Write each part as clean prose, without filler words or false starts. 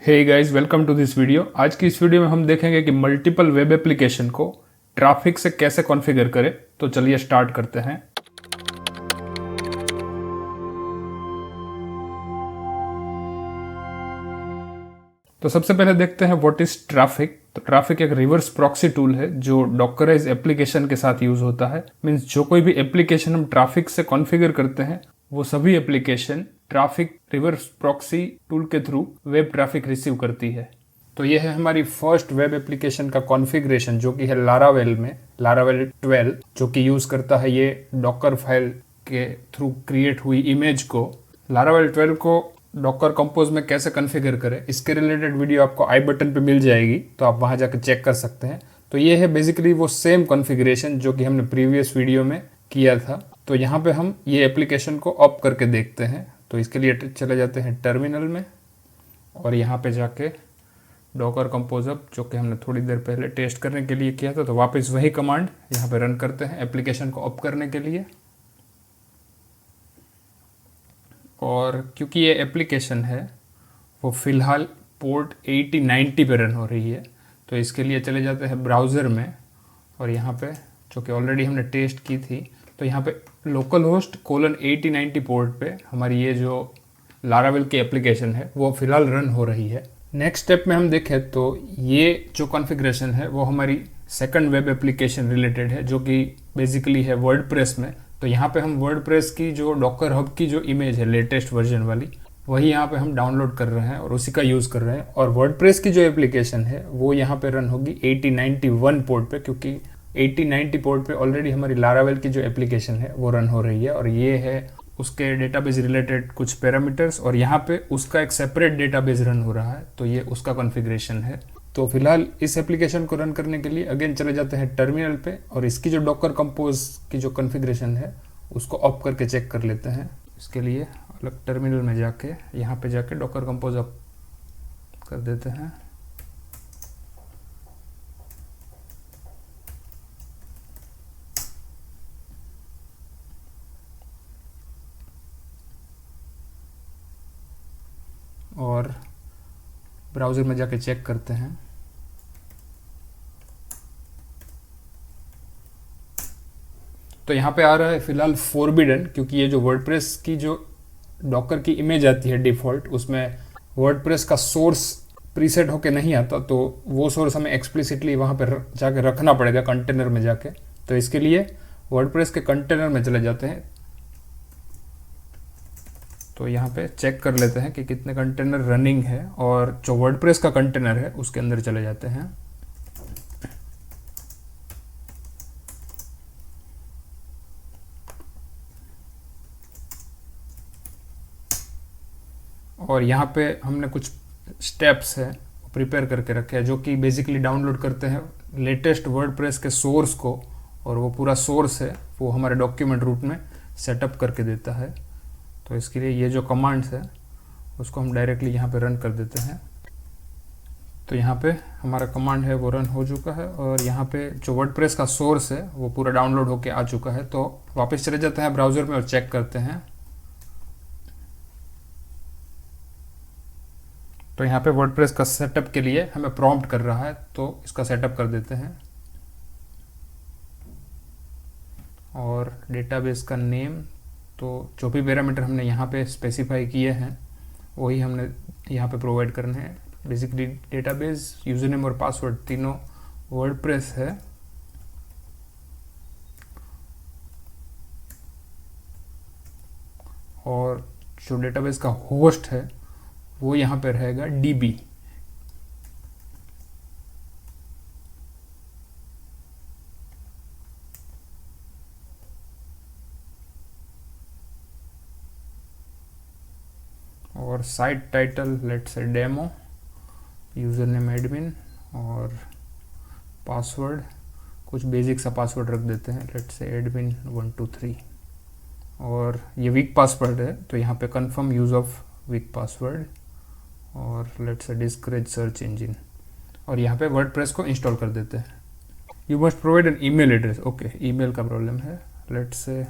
Hey guys, welcome to this video. आज की इस वीडियो में हम देखेंगे कि मल्टीपल वेब एप्लीकेशन को ट्रैफिक से कैसे कॉन्फ़िगर करें। तो चलिए स्टार्ट करते हैं। तो सबसे पहले देखते हैं व्हाट इज ट्रैफिक। तो ट्रैफिक एक रिवर्स प्रॉक्सी टूल है जो डॉकराइज एप्लीकेशन के साथ यूज होता है। मींस जो कोई भी एप्लीकेशन हम ट्रैफिक से कॉन्फ़िगर करते हैं वो सभी application traffic reverse proxy tool के थ्रू वेब ट्रैफिक रिसीव करती है। तो ये है हमारी फर्स्ट वेब एप्लीकेशन का कॉन्फ़िगरेशन जो कि है लारावेल में, लारावेल 12, जो कि यूज करता है ये डॉकर फाइल के थ्रू क्रिएट हुई इमेज को। लारावेल 12 को डॉकर कंपोज में कैसे कॉन्फ़िगर करें, इसके रिलेटेड वीडियो आपको आई बटन पे मिल जाएगी, तो आप वहां जाकर चेक कर सकते हैं। तो ये है बेसिकली वो सेम कॉन्फ़िगरेशन जो कि हमने प्रीवियस वीडियो में किया था। तो यहाँ पे हम ये एप्लीकेशन को ऑफ करके देखते हैं। तो इसके लिए चले जाते हैं टर्मिनल में और यहाँ पे जाके डॉकर कंपोजर जो कि हमने थोड़ी देर पहले टेस्ट करने के लिए किया था, तो वापस वही कमांड यहाँ पे रन करते हैं एप्लीकेशन को ऑफ करने के लिए। और क्योंकि ये एप्लीकेशन है वो फ़िलहाल पोर्ट 8090 पे रन हो रही है, तो इसके लिए चले जाते हैं ब्राउज़र में और यहाँ पे जो कि ऑलरेडी हमने टेस्ट की थी, तो यहाँ पे लोकल होस्ट :8090 पोर्ट पे हमारी ये जो लारावेल की एप्लीकेशन है वो फ़िलहाल रन हो रही है। नेक्स्ट स्टेप में हम देखें तो ये जो कॉन्फ़िगरेशन है वो हमारी सेकंड वेब एप्लीकेशन रिलेटेड है जो कि बेसिकली है वर्डप्रेस में। तो यहाँ पे हम वर्डप्रेस की जो डॉकर हब की जो इमेज है लेटेस्ट वर्जन वाली, वही यहाँ पे हम डाउनलोड कर रहे हैं और उसी का यूज़ कर रहे हैं। और वर्डप्रेस की जो एप्लीकेशन है वो यहाँ पे रन होगी 8091 पोर्ट पे, क्योंकि 8090 पोर्ट पे ऑलरेडी हमारी लारावेल की जो एप्लीकेशन है वो रन हो रही है और ये है उसके डेटाबेस रिलेटेड कुछ पैरामीटर्स, और यहाँ पे उसका एक सेपरेट डेटाबेस रन हो रहा है, तो ये उसका कॉन्फ़िगरेशन है। तो फिलहाल इस एप्लीकेशन को रन करने के लिए अगेन चले जाते हैं टर्मिनल पे और इसकी जो डॉकर कंपोज की जो कॉन्फ़िगरेशन है उसको ऑफ करके चेक कर लेते हैं। इसके लिए अलग टर्मिनल में जाके यहाँ पे जाके डॉकर कंपोज ऑफ कर देते हैं। और ब्राउज़र में जाके चेक करते हैं। तो यहाँ पे आ रहा है फिलहाल फॉरबिडन, क्योंकि ये जो वर्डप्रेस की जो डॉकर की इमेज आती है डिफ़ॉल्ट, उसमें वर्डप्रेस का सोर्स प्रीसेट होके नहीं आता, तो वो सोर्स हमें एक्सप्लिसिटली वहाँ पे जाके रखना पड़ेगा कंटेनर में जाके। तो इसके लिए वर्डप्रेस के कंटेनर में चले जाते हैं। तो यहाँ पे चेक कर लेते हैं कि कितने कंटेनर रनिंग है और जो वर्डप्रेस का कंटेनर है उसके अंदर चले जाते हैं। और यहाँ पे हमने कुछ स्टेप्स है प्रिपेयर करके रखे हैं जो कि बेसिकली डाउनलोड करते हैं लेटेस्ट वर्डप्रेस के सोर्स को, और वो पूरा सोर्स है वो हमारे डॉक्यूमेंट रूट में सेटअप करके देता है। तो इसके लिए ये जो कमांड्स है उसको हम डायरेक्टली यहाँ पे रन कर देते हैं। तो यहाँ पे हमारा कमांड है वो रन हो चुका है और यहाँ पे जो वर्डप्रेस का सोर्स है वो पूरा डाउनलोड होके आ चुका है। तो वापस चले जाते हैं ब्राउज़र में और चेक करते हैं। तो यहाँ पे वर्डप्रेस का सेटअप के लिए हमें प्रॉम्प्ट कर रहा है, तो इसका सेटअप कर देते हैं। और डेटाबेस का नेम, तो जो भी पैरामीटर हमने यहाँ पे स्पेसिफाई किए हैं वही हमने यहाँ पे प्रोवाइड करने हैं। बेसिकली डेटाबेस, यूज़र नेम और पासवर्ड तीनों वर्डप्रेस है। और जो डेटाबेस का होस्ट है वो यहाँ पे रहेगा DB। और site title let's say demo, user name admin और पासवर्ड कुछ बेसिक सा पासवर्ड रख देते हैं, लेट्स से एडमिन 123। और ये वीक पासवर्ड है तो यहाँ पे confirm use of weak password और let's say discourage search engine, और यहाँ पे वर्डप्रेस को इंस्टॉल कर देते हैं। You must provide an email address, okay email का प्रॉब्लम है, लेट्स से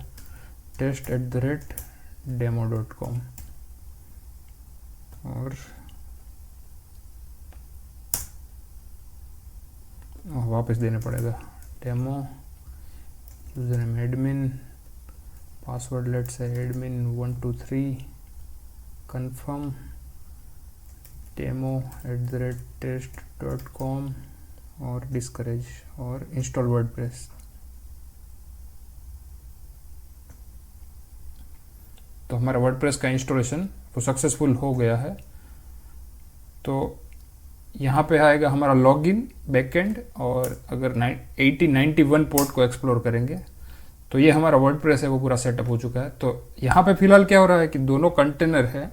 test@demo.com। और वापस देना पड़ेगा। Demo user name admin, password let's say admin 123, confirm demo@test.com और डिस्करेज और इंस्टॉल वर्डप्रेस। तो हमारा वर्डप्रेस का इंस्टॉलेशन वो सक्सेसफुल हो गया है। तो यहाँ पे आएगा हमारा लॉगिन बैकएंड, और अगर 8091 पोर्ट को एक्सप्लोर करेंगे तो ये हमारा वर्डप्रेस है वो पूरा सेटअप हो चुका है। तो यहाँ पे फिलहाल क्या हो रहा है कि दोनों कंटेनर है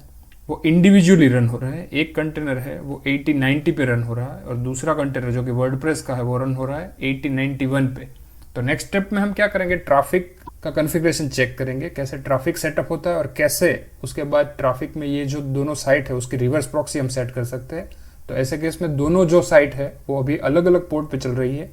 वो इंडिविजुअली रन हो रहे हैं। एक कंटेनर है वो 8090 पे रन हो रहा है और दूसरा कंटेनर जो कि वर्डप्रेस का है वो रन हो रहा है 8091 पे। तो नेक्स्ट स्टेप में हम क्या करेंगे, ट्रैफिक का कॉन्फ़िगरेशन चेक करेंगे, कैसे ट्रैफिक सेटअप होता है और कैसे उसके बाद ट्रैफिक में ये जो दोनों साइट है उसकी रिवर्स प्रॉक्सी हम सेट कर सकते हैं। तो ऐसे केस में दोनों जो साइट है वो अभी अलग अलग पोर्ट पे चल रही है,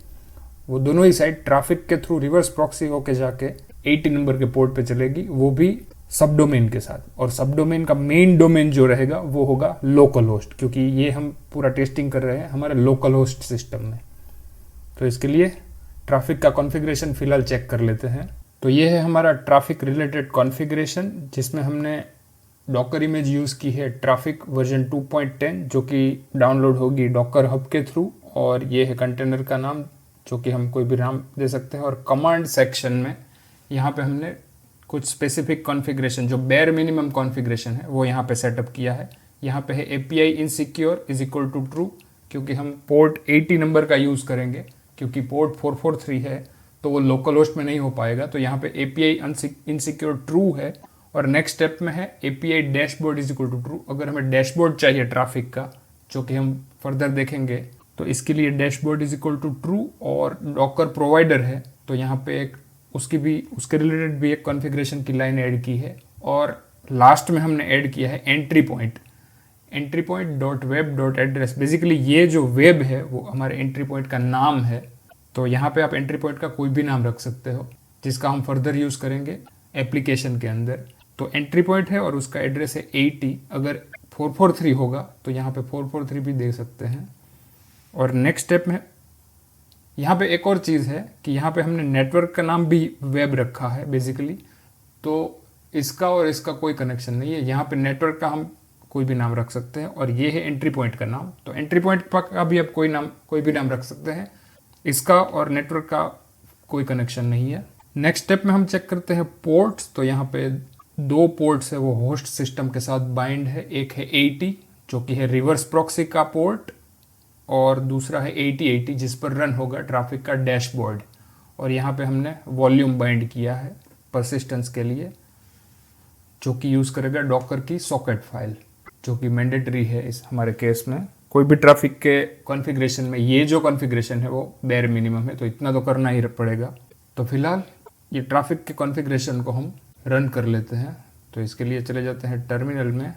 वो दोनों ही साइट ट्रैफिक के थ्रू रिवर्स प्रॉक्सी होके जाके 80 नंबर के पोर्ट पे चलेगी, वो भी सब डोमेन के साथ। और सब डोमेन का मेन डोमेन जो रहेगा वो होगा लोकल होस्ट, क्योंकि ये हम पूरा टेस्टिंग कर रहे हैं हमारे लोकल होस्ट सिस्टम में। तो इसके लिए ट्रैफिक का कॉन्फ़िगरेशन फिलहाल चेक कर लेते हैं। तो ये है हमारा ट्रैफिक रिलेटेड कॉन्फ़िगरेशन, जिसमें हमने डॉकर इमेज यूज़ की है ट्रैफिक वर्जन 2.10 जो कि डाउनलोड होगी डॉकर हब के थ्रू, और ये है कंटेनर का नाम जो कि हम कोई भी नाम दे सकते हैं। और कमांड सेक्शन में यहाँ पे हमने कुछ स्पेसिफिक कॉन्फ़िगरेशन जो बेयर मिनिमम कॉन्फ़िगरेशन है वो यहाँ पे सेटअप किया है। यहाँ पे है API insecure is equal to true, क्योंकि हम पोर्ट 80 नंबर का यूज़ करेंगे, क्योंकि पोर्ट 443 है तो वो लोकल होस्ट में नहीं हो पाएगा। तो यहाँ पे API इनसिक्योर ट्रू है। और नेक्स्ट स्टेप में है API dashboard is equal to true. अगर हमें डैशबोर्ड चाहिए ट्रैफिक का, जो कि हम फर्दर देखेंगे, तो इसके लिए dashboard is equal to true. और डॉकर प्रोवाइडर है तो यहाँ पे एक उसके रिलेटेड भी एक कॉन्फ़िगरेशन की लाइन ऐड की है। और लास्ट में हमने ऐड किया है entry point dot web dot address. Basically ये जो वेब है वो हमारे एंट्री पॉइंट का नाम है। तो यहाँ पे आप एंट्री पॉइंट का कोई भी नाम रख सकते हो, जिसका हम फर्दर यूज़ करेंगे एप्लीकेशन के अंदर। तो एंट्री पॉइंट है और उसका एड्रेस है 80। अगर 443 होगा तो यहाँ पे 443 भी दे सकते हैं। और नेक्स्ट स्टेप में यहाँ पे एक और चीज़ है कि यहाँ पे हमने नेटवर्क का नाम भी वेब रखा है बेसिकली। तो इसका और इसका कोई कनेक्शन नहीं है। यहाँ पे नेटवर्क का हम कोई भी नाम रख सकते हैं, और ये है एंट्री पॉइंट का नाम। तो एंट्री पॉइंट का भी आप कोई भी नाम रख सकते हैं। इसका और नेटवर्क का कोई कनेक्शन नहीं है। नेक्स्ट स्टेप में हम चेक करते हैं पोर्ट्स। तो यहाँ पे 2 पोर्ट्स है वो होस्ट सिस्टम के साथ बाइंड है। एक है 80 जो कि है रिवर्स प्रॉक्सी का पोर्ट, और दूसरा है 8080 जिस पर रन होगा ट्रैफिक का डैशबोर्ड। और यहाँ पे हमने वॉल्यूम बाइंड किया है परसिस्टेंस के लिए, जो कि यूज़ करेगा डॉकर की सॉकेट फाइल, जो कि मैंडेटरी है इस हमारे केस में। कोई भी ट्रैफिक के कॉन्फ़िगरेशन में ये जो कॉन्फ़िगरेशन है वो बेयर मिनिमम है, तो इतना तो करना ही पड़ेगा। तो फिलहाल ये ट्रैफिक के कॉन्फ़िगरेशन को हम रन कर लेते हैं। तो इसके लिए चले जाते हैं टर्मिनल में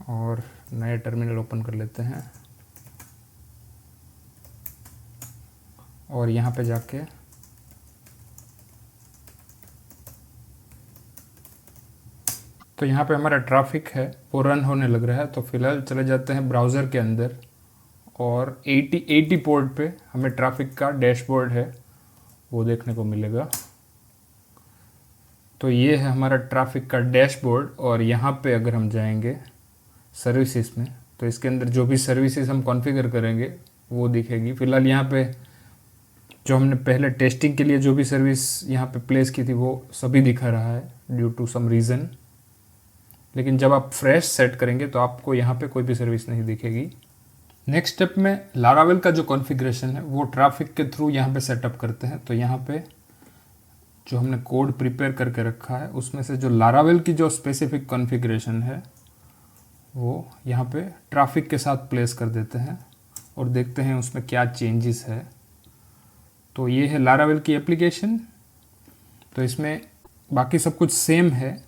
और नया टर्मिनल ओपन कर लेते हैं, और यहाँ पे जाके तो यहाँ पे हमारा ट्रैफिक है वो रन होने लग रहा है। तो फिलहाल चले जाते हैं ब्राउज़र के अंदर, और 80 पोर्ट पे हमें ट्रैफिक का डैशबोर्ड है वो देखने को मिलेगा। तो ये है हमारा ट्रैफिक का डैशबोर्ड। और यहाँ पे अगर हम जाएंगे सर्विसेज में, तो इसके अंदर जो भी सर्विसेज हम कॉन्फ़िगर करेंगे वो दिखेगी। फिलहाल यहाँ पे जो हमने पहले टेस्टिंग के लिए जो भी सर्विस यहाँ पे प्लेस की थी वो सभी दिखा रहा है ड्यू टू सम रीज़न। लेकिन जब आप फ्रेश सेट करेंगे तो आपको यहाँ पे कोई भी सर्विस नहीं दिखेगी। नेक्स्ट स्टेप में लारावेल का जो कॉन्फ़िगरेशन है वो ट्रैफिक के थ्रू यहाँ पे सेटअप करते हैं। तो यहाँ पे जो हमने कोड प्रिपेयर करके रखा है उसमें से जो लारावेल की जो स्पेसिफिक कॉन्फ़िगरेशन है वो यहाँ पे ट्रैफिक के साथ प्लेस कर देते हैं और देखते हैं उसमें क्या चेंजेस है। तो ये है लारावेल की एप्लीकेशन। तो इसमें बाकी सब कुछ सेम है।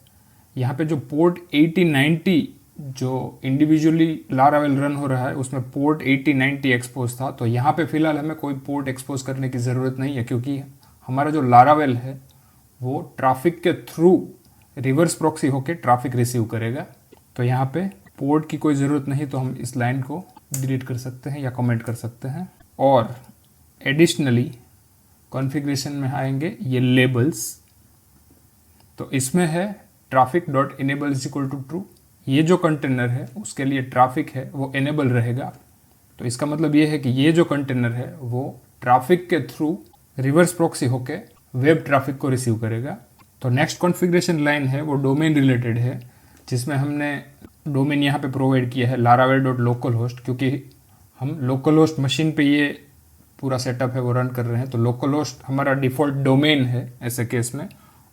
यहाँ पे जो पोर्ट 8090 जो इंडिविजुअली लारावेल रन हो रहा है उसमें पोर्ट 8090 एक्सपोज था। तो यहाँ पे फ़िलहाल हमें कोई पोर्ट एक्सपोज करने की ज़रूरत नहीं है, क्योंकि हमारा जो लारावेल है वो ट्रैफिक के थ्रू रिवर्स प्रॉक्सी होके ट्रैफिक रिसीव करेगा। तो यहाँ पे पोर्ट की कोई ज़रूरत नहीं, तो हम इस लाइन को डिलीट कर सकते हैं या कमेंट कर सकते हैं। और एडिशनली कॉन्फ़िगरेशन में आएंगे ये लेबल्स। तो इसमें है Traefik dot enable is equal to true. ये जो कंटेनर है उसके लिए ट्रैफिक है वो इनेबल रहेगा। तो इसका मतलब ये है कि ये जो कंटेनर है वो ट्रैफिक के थ्रू रिवर्स प्रॉक्सी होके वेब ट्रैफिक को रिसीव करेगा। तो नेक्स्ट कॉन्फ़िगरेशन लाइन है वो डोमेन रिलेटेड है, जिसमें हमने डोमेन यहाँ पे प्रोवाइड किया है लारावेल डॉट लोकल होस्ट, क्योंकि हम लोकल होस्ट मशीन पे ये पूरा सेटअप है वो रन कर रहे हैं। तो लोकल होस्ट हमारा डिफ़ॉल्ट डोमेन है ऐसे केस में,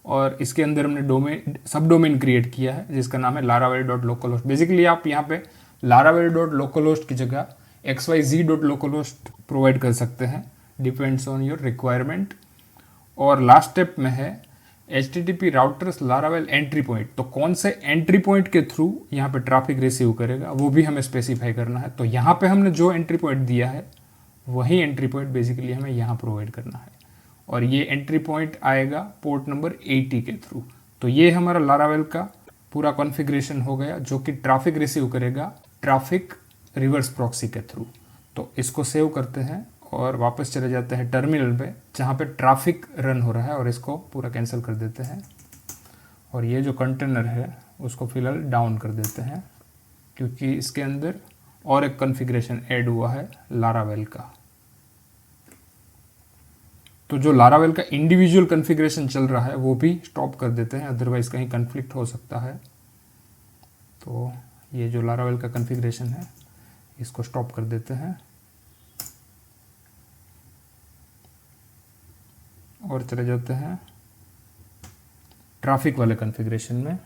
और इसके अंदर हमने डोमेन सब डोमेन क्रिएट किया है जिसका नाम है Laravel dot local host. Basically आप यहाँ पे लारावेल डॉट लोकल होस्ट की जगह XYZ dot local host provide कर सकते हैं, डिपेंड्स ऑन योर रिक्वायरमेंट। और लास्ट स्टेप में है HTTP routers Laravel entry point. तो कौन से एंट्री पॉइंट के थ्रू यहाँ पे ट्रैफिक रिसीव करेगा वो भी हमें स्पेसिफाई करना है। तो यहाँ पे हमने जो एंट्री पॉइंट दिया है वही एंट्री पॉइंट बेसिकली हमें यहाँ प्रोवाइड करना है, और ये एंट्री पॉइंट आएगा पोर्ट नंबर 80 के थ्रू। तो ये हमारा लारावेल का पूरा कॉन्फ़िगरेशन हो गया जो कि ट्रैफिक रिसीव करेगा ट्रैफिक रिवर्स प्रॉक्सी के थ्रू। तो इसको सेव करते हैं और वापस चले जाते हैं टर्मिनल पे जहाँ पे ट्रैफिक रन हो रहा है, और इसको पूरा कैंसिल कर देते हैं। और ये जो कंटेनर है उसको फिलहाल डाउन कर देते हैं, क्योंकि इसके अंदर और एक कॉन्फ़िगरेशन ऐड हुआ है लारावेल का। तो जो लारावेल का इंडिविजुअल कॉन्फ़िगरेशन चल रहा है वो भी स्टॉप कर देते हैं, अदरवाइज़ कहीं कन्फ्लिक्ट हो सकता है। तो ये जो लारावेल का कॉन्फ़िगरेशन है इसको स्टॉप कर देते हैं और चले जाते हैं ट्रैफिक वाले कॉन्फ़िगरेशन में,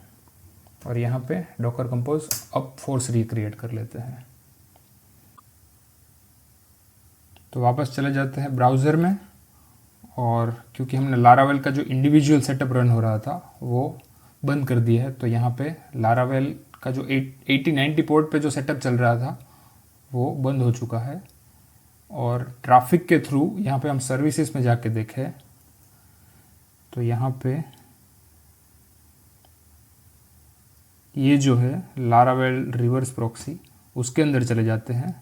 और यहाँ पे डॉकर कंपोज अब फोर्स रिक्रिएट कर लेते हैं। तो वापस चले जाते हैं ब्राउज़र में, और क्योंकि हमने लारावेल का जो इंडिविजुअल सेटअप रन हो रहा था वो बंद कर दिया है, तो यहाँ पे लारावेल का जो 80-90 पोर्ट पे जो सेटअप चल रहा था वो बंद हो चुका है। और ट्रैफिक के थ्रू यहाँ पे हम सर्विसेज में जाके देखें तो यहाँ पे ये जो है लारावेल रिवर्स प्रॉक्सी उसके अंदर चले जाते हैं,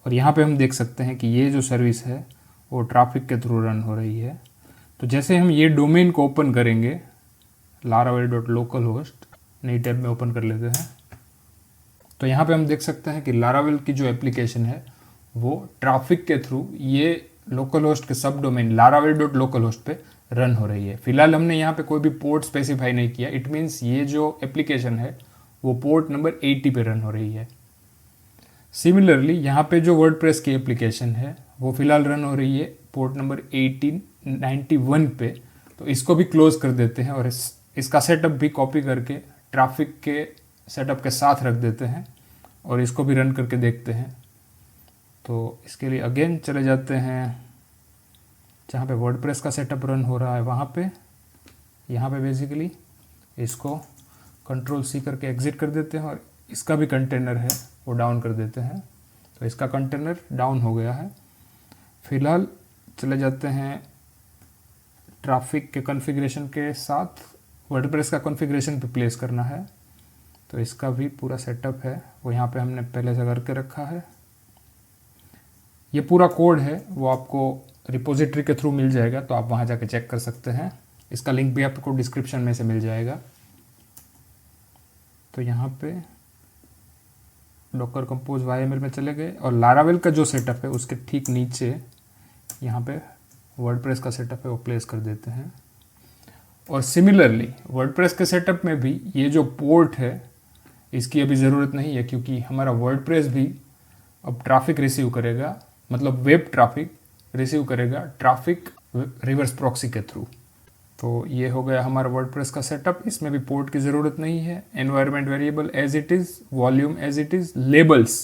और यहाँ पे हम देख सकते हैं कि ये जो सर्विस है वो ट्रैफिक के थ्रू रन हो रही है। तो जैसे हम ये डोमेन को ओपन करेंगे लारावेल डॉट लोकल होस्ट, नई टैब में ओपन कर लेते हैं, तो यहाँ पे हम देख सकते हैं कि लारावेल की जो एप्लीकेशन है वो ट्रैफिक के थ्रू ये लोकल होस्ट के सब domain Laravel dot local host पे रन हो रही है। फिलहाल हमने यहाँ पे कोई भी पोर्ट स्पेसिफाई नहीं किया, इट मीन्स ये जो एप्लीकेशन है वो पोर्ट नंबर 80 पे रन हो रही है। सिमिलरली यहाँ पे जो वर्डप्रेस की एप्लीकेशन है वो फिलहाल रन हो रही है पोर्ट नंबर 1891 पे। तो इसको भी क्लोज कर देते हैं और इसका सेटअप भी कॉपी करके ट्रैफिक के सेटअप के साथ रख देते हैं, और इसको भी रन करके देखते हैं। तो इसके लिए अगेन चले जाते हैं जहाँ पे वर्डप्रेस का सेटअप रन हो रहा है वहाँ पे, यहाँ पे बेसिकली इसको Ctrl+C करके एग्ज़िट कर देते हैं, और इसका भी कंटेनर है वो डाउन कर देते हैं। तो इसका कंटेनर डाउन हो गया है। फिलहाल चले जाते हैं ट्रैफिक के कॉन्फ़िगरेशन के साथ वर्डप्रेस का कॉन्फ़िगरेशन पे प्लेस करना है। तो इसका भी पूरा सेटअप है वो यहाँ पे हमने पहले से करके रखा है। ये पूरा कोड है वो आपको रिपोजिटरी के थ्रू मिल जाएगा, तो आप वहाँ जाके चेक कर सकते हैं। इसका लिंक भी आपको डिस्क्रिप्शन में से मिल जाएगा। तो यहाँ पे डॉकर कंपोज YML में चले गए, और लारावेल का जो सेटअप है उसके ठीक नीचे यहाँ पे वर्डप्रेस का सेटअप है वो प्लेस कर देते हैं। और सिमिलरली वर्डप्रेस के सेटअप में भी ये जो पोर्ट है इसकी अभी ज़रूरत नहीं है, क्योंकि हमारा वर्डप्रेस भी अब ट्रैफिक रिसीव करेगा, मतलब वेब ट्रैफिक रिसीव करेगा ट्रैफिक रिवर्स प्रॉक्सी के थ्रू। तो ये हो गया हमारा वर्डप्रेस का सेटअप। इसमें भी पोर्ट की ज़रूरत नहीं है। Environment variable as it is, volume as it is, labels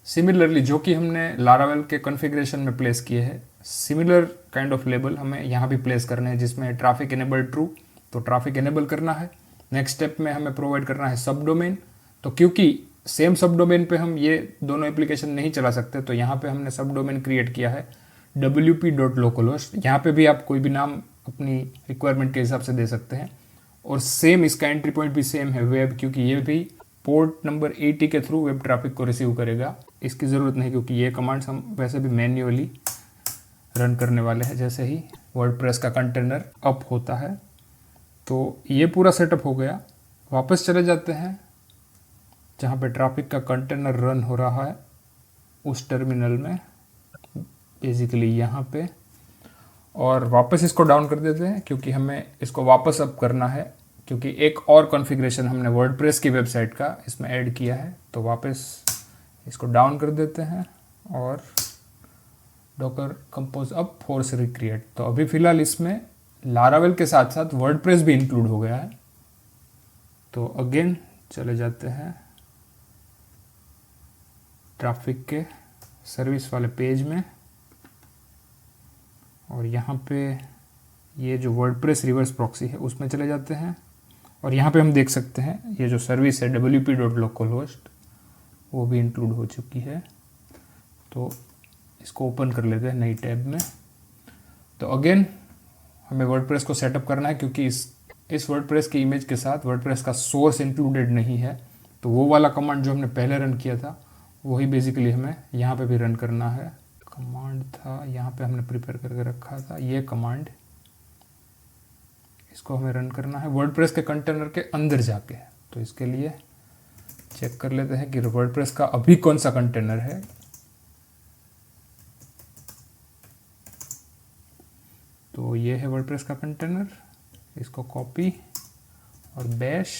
similarly जो कि हमने लारावेल के कॉन्फ़िगरेशन में प्लेस किए हैं, सिमिलर काइंड ऑफ लेबल हमें यहाँ भी प्लेस करने हैं, जिसमें ट्रैफिक इनेबल ट्रू, तो ट्रैफिक इनेबल करना है। नेक्स्ट स्टेप में हमें प्रोवाइड करना है सब डोमेन। तो क्योंकि सेम सब डोमेन पे हम ये दोनों एप्लीकेशन नहीं चला सकते, तो यहाँ पे हमने सब डोमेन क्रिएट किया है wp.localhost। यहाँ पे भी आप कोई भी नाम अपनी रिक्वायरमेंट के हिसाब से दे सकते हैं, और सेम इसका एंट्री पॉइंट भी सेम है वेब, क्योंकि ये भी पोर्ट नंबर 80 के थ्रू वेब ट्रैफिक को रिसीव करेगा। इसकी ज़रूरत नहीं क्योंकि ये कमांड्स हम वैसे भी मैन्युअली रन करने वाले हैं जैसे ही वर्डप्रेस का कंटेनर अप होता है। तो ये पूरा सेटअप हो गया। वापस चले जाते हैं जहाँ पे ट्रैफिक का कंटेनर रन हो रहा है उस टर्मिनल में, बेसिकली यहाँ पे, और वापस इसको डाउन कर देते हैं क्योंकि हमें इसको वापस अप करना है, क्योंकि एक और कॉन्फ़िगरेशन हमने वर्डप्रेस की वेबसाइट का इसमें ऐड किया है। तो वापस इसको डाउन कर देते हैं और Docker compose up force recreate. तो अभी फ़िलहाल इसमें लारावेल के साथ साथ वर्डप्रेस भी इंक्लूड हो गया है। तो अगेन चले जाते हैं ट्रैफिक के सर्विस वाले पेज में, और यहाँ पे ये जो वर्डप्रेस रिवर्स प्रॉक्सी है उसमें चले जाते हैं, और यहाँ पे हम देख सकते हैं ये जो सर्विस है wp.localhost वो भी इंक्लूड हो चुकी है। तो इसको ओपन कर लेते हैं नई टैब में। तो अगेन हमें वर्डप्रेस को सेटअप करना है क्योंकि इस वर्डप्रेस की इमेज के साथ वर्डप्रेस का सोर्स इंक्लूडेड नहीं है। तो वो वाला कमांड जो हमने पहले रन किया था वही बेसिकली हमें यहाँ पे भी रन करना है। कमांड था यहाँ पे हमने प्रिपेयर करके रखा था ये कमांड, इसको हमें रन करना है वर्डप्रेस के कंटेनर के अंदर जाके। तो इसके लिए चेक कर लेते हैं कि वर्डप्रेस का अभी कौन सा कंटेनर है। तो ये है वर्डप्रेस का कंटेनर, इसको कॉपी और बैश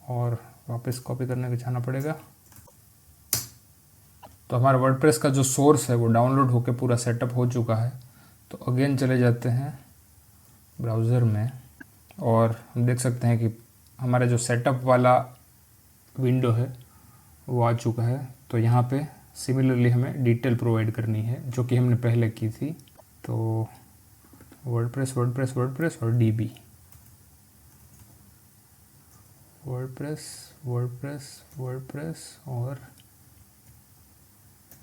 और वापस कॉपी करने को जाना पड़ेगा। तो हमारा वर्डप्रेस का जो सोर्स है वो डाउनलोड होकर पूरा सेटअप हो चुका है। तो अगेन चले जाते हैं ब्राउज़र में और हम देख सकते हैं कि हमारा जो सेटअप वाला विंडो है वो आ चुका है। तो यहाँ पे सिमिलरली हमें डिटेल प्रोवाइड करनी है जो कि हमने पहले की थी। तो वर्डप्रेस वर्डप्रेस वर्डप्रेस और डीबी, वर्डप्रेस वर्डप्रेस वर्डप्रेस और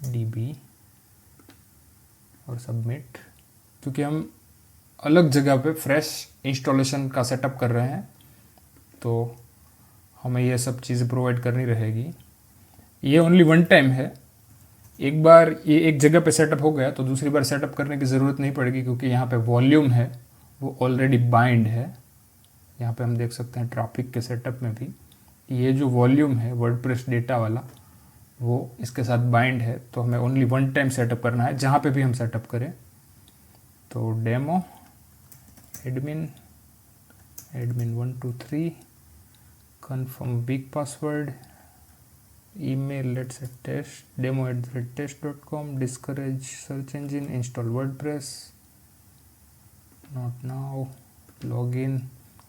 डीबी और सबमिट। क्योंकि हम अलग जगह पे फ्रेश इंस्टॉलेशन का सेटअप कर रहे हैं तो हमें ये सब चीज़ें प्रोवाइड करनी रहेगी। ये ओनली वन टाइम है, एक बार ये एक जगह पे सेटअप हो गया तो दूसरी बार सेटअप करने की ज़रूरत नहीं पड़ेगी क्योंकि यहाँ पे वॉल्यूम है वो ऑलरेडी बाइंड है। यहाँ पे हम देख सकते हैं ट्रैफिक के सेटअप में भी ये जो वॉल्यूम है वर्डप्रेस डेटा वाला वो इसके साथ बाइंड है। तो हमें ओनली वन टाइम सेटअप करना है जहाँ पे भी हम सेटअप करें। तो demo admin 1 2 3 confirm big password, email let's say test demo@test.com, discourage search engine, install WordPress, not now, login।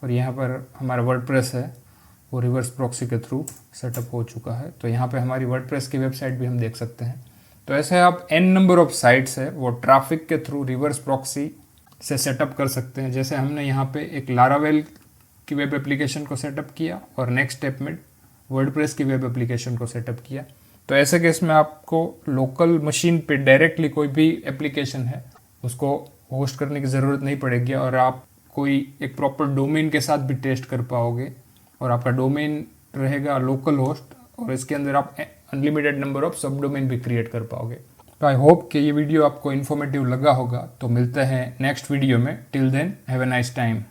और यहाँ पर हमारा वर्डप्रेस है वो रिवर्स प्रॉक्सी के थ्रू सेटअप हो चुका है। तो यहाँ पे हमारी वर्डप्रेस की वेबसाइट भी हम देख सकते हैं। तो ऐसे आप n नंबर ऑफ साइट्स है वो ट्रैफिक के थ्रू रिवर्स प्रॉक्सी से सेटअप कर सकते हैं। जैसे हमने यहाँ पे एक लारावेल की वेब एप्लीकेशन को सेटअप किया और नेक्स्ट स्टेप में वर्डप्रेस की वेब एप्लीकेशन को सेटअप किया। तो ऐसे केस में आपको लोकल मशीन पे डायरेक्टली कोई भी एप्लीकेशन है उसको होस्ट करने की ज़रूरत नहीं पड़ेगी और आप कोई एक प्रॉपर डोमेन के साथ भी टेस्ट कर पाओगे और आपका डोमेन रहेगा लोकल होस्ट और इसके अंदर आप अनलिमिटेड नंबर ऑफ सब डोमेन भी क्रिएट कर पाओगे। तो आई होप कि ये वीडियो आपको इन्फॉर्मेटिव लगा होगा। तो मिलते हैं नेक्स्ट वीडियो में। Till then have a nice time.